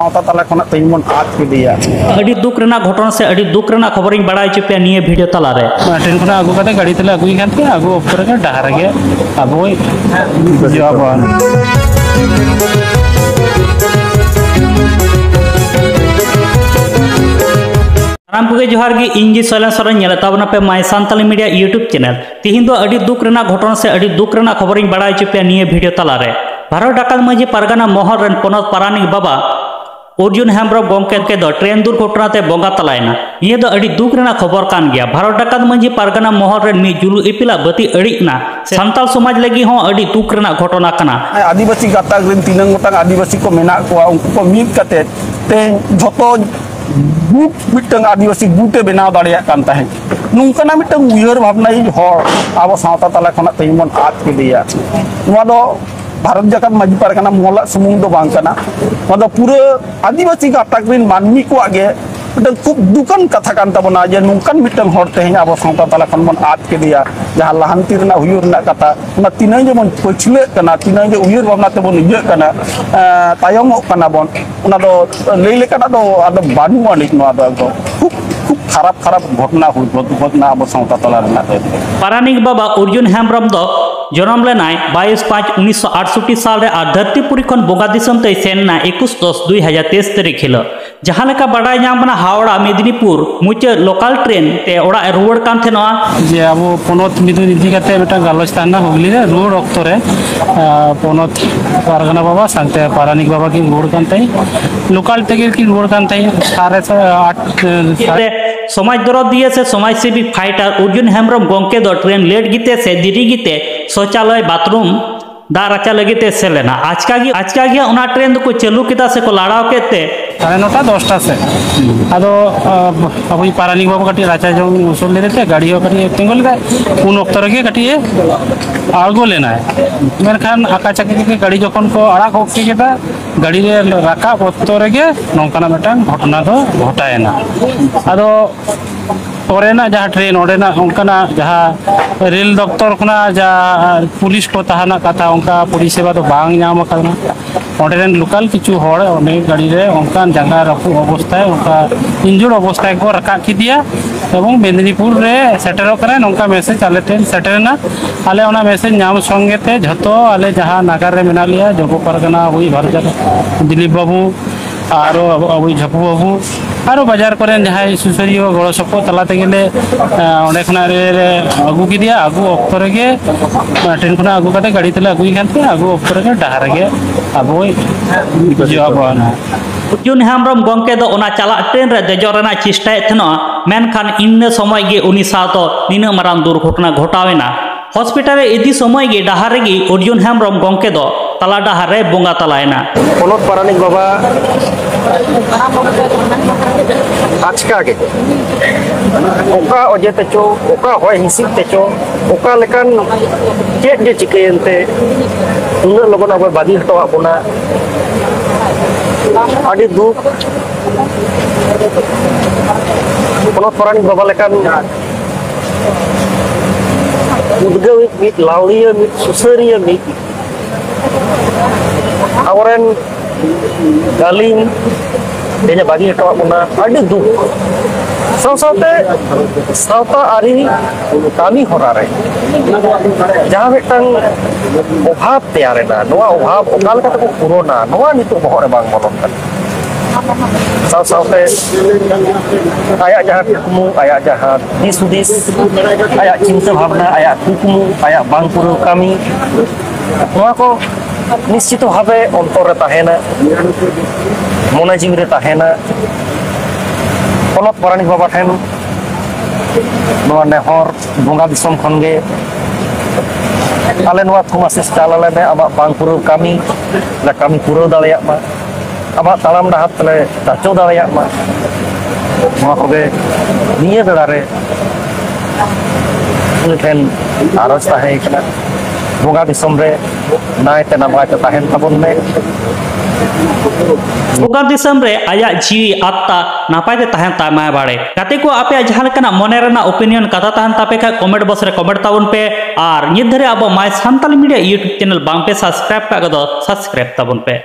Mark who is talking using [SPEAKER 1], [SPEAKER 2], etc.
[SPEAKER 1] तला खना तेमन आद केदिया
[SPEAKER 2] अड़ी दुख रेना घटना से अड़ी दुख रेना खबर इन बड़ा चुपिया निये वीडियो तला रे
[SPEAKER 3] ट्रेन खना आगु कते गाड़ी तले आगुई खानते आगु ऊपर के डहार गे अबोय जवाबान
[SPEAKER 2] राम पुगे जोहार गे इंजी सोलन सोरेन नेला ताबना पे my Santali media YouTube channel तिहिन दो अड़ी दुख रेना घटना से अड़ी दुख रेना खबर इन बड़ा चुपिया निये वीडियो तला रे भारत डाकत माजी परगना महल रेन पनत पारानिक बाबा अर्जुन हेम्ब्रम गंके के दो ट्रेन दुर्घटना ते बोंगा तलायना ये दो अड़ी दुख रेना खबर कान गया भारत डाकत माजी परगना महल रेन मी जुलु इपिला बती अड़ीना सांताल समाज लगी हो अड़ी दुख रेना घटना कना
[SPEAKER 1] आदिवासी गाताक रेन तीनंग गोटांग आदिवासी को मेना को उनको को मिल कते ते झोतो गुट मिटंग आदिवासी गुटे बनाव दाड़िया कान ताहे नुंकना मिटंग उयहर भावना ही हर आबो सावता तला खना तेमन आद केदिया नवा दो भारत जाकत माजी पारगना मोहला सुमुंग दो बांग कना नवा पूरा आदिवासी गाताक रेन मानमी को आगे मिटंग खूब दुकान कथा कान ताबना जे नुंकन मिटंग हर तेहें आबो सावता तला खन मन आद केदिया जहां लहांती रेना हुयुर रेना कथा ना तिनाई जेमन पछले कना तिनाई जे उयहर भावना तेबन इजे कना तायमोग कना बन उना दो लई लेकाना दो आदो बानु आनिक नवा दो खूब खराब घटना हुई घटना अब सावता तला रेना
[SPEAKER 2] पारानिक बाबा अर्जुन हेम्ब्रम दो जन्म लेनाय 22/5/1968 साल रे आ धरतीपुरी खन बोगा दिसम ते सेनना 21/10/2023 तारीख हिलो जहां लेका बडाय नामना हावड़ा मेदिनीपुर मुचे लोकल ट्रेन ते ओड़ा रुवाड़ कान थेनवा
[SPEAKER 3] जे अब पनत मिदु इदि कते बेटा गालोच ताना होगली रे रुवाड़ ऑक्तो रे पनत पारगना बाबा सांते पारानिक बाबा की रुवाड़ कान तई लोकल तेगे की रुवाड़ कान तई 8:30
[SPEAKER 2] समाज दरद दिए से समाज सेवी फाइटर अर्जुन हेम्ब्रम गंके दो ट्रेन लेट गिते से दिरी गिते शौचालय बाथरूम दा राचा लगे से लेना आज का गया उना ट्रेन को चालू किता से को लाड़ाव केते
[SPEAKER 3] 9:30 से अदो अब पारानिक बाबू कटी राचा जो उसूल ले देते गाड़ी कटी तिंगल दा उन वक्त रे कटी आगो लेना है मेनखान आका चक्की के गाड़ी जखन को आड़ा होके केदा गाड़ी रे राका वक्त रे नौकाना मेटन घटना दो घटायना अदो ओरेना जहाँ ट्रेन ओरेना उनकाना जहाँ रेल दफ्तर खुना जहाँ पुलिस को तहाना कथा उनका पुलिस सेवा तो बांग नाम करना ओरेन लोकल किचु होड़ ओने गाड़ी रे उनकान जगह रखु अवस्था है उनका इंजुर अवस्था को रखा की दिया एवं मेदिनीपुर रे सेटरो करे उनका मैसेज आले ट्रेन सेटरना आले ओना मैसेज नाम संगे ते झतो आले जहाँ नागर रे मेना लिया जबो परगना हुई भारत दिलीप बाबू आरो अबुई झपू बाबू आरो बाजार करें जहाँ सुसरियो गड़ो सपो तला तेगेले ओंडे खना रे आगू की दिया आगू ऑक्तो रे ट्रेन खना आगू कते गाड़ी तले आगुई खानते आगू ऑक्तो रे डहार गे अबोय जवाबान
[SPEAKER 2] अर्जुन हेम्ब्रम गंके दो ओना चला ट्रेन रे देजो रेना चेष्टा थेनो मेनखान इन समय गे उनी सातो निना माराम दुर्घटना घटावेना हॉस्पिटल रे इदी समय गे डहार गे अर्जुन हेम्ब्रम गंके दो तला डहार रे बोंगा तलायना
[SPEAKER 1] पनत पारानिक बाबा आचका के ओका अजे तेचो ओका होय हिसिब तेचो ओका लेकान चेक जे चिकेनते उन्ना लगन अब बादी हटवा बोना आदि दुख पनत पारानिक बाबा लेकान उद्गवी मित लावलिया मित सुसरिया मित आवरेन गालिम देने बागी हटवा बोना आदि दुख सावते सावता आरी कामी होरा रे जहाँ मिटन अभाव तैयारेना नोआ अभाव ओका लेका तको पुरोना नोआ नितो बहरे बांग बोलन कन सावते आया जहाँ कुकमु आया जहाँ दिसुदिस आया चिंता भावना आया कुकमु आया बांग पुरो कामी नोआ को निश्चित भावे अंतर रे ताहेना मने जीव रे ताहेना पनत पारानिक बाबा ठेन नोआ नेहर बोंगा दिसम खनगे आले नोआ थुमासिस चालाले ने आबा बांग पुरो कामी ला कामी पुरो दाड़िया मा आबा तालाम डाहार तले चाचो दाड़िया मा नोआ कोगे निये बेड़ा रे ठेन आरज ताहे कना बोंगा दिसम रे नायते नामाय ते ताहेन ताबन में
[SPEAKER 2] बोगा दिसम रे आया जीवी आत्ता नापाय ते ताहेन तामाय बाड़े काते को आपे जहां लेकना मने रेना ओपिनियन कथा ताहन तापे का कमेंट बॉक्स रे कमेंट ताबन पे और नित धरे अब my Santali media YouTube channel बांग पे सब्सक्राइब का गदो सब्सक्राइब ताबन पे।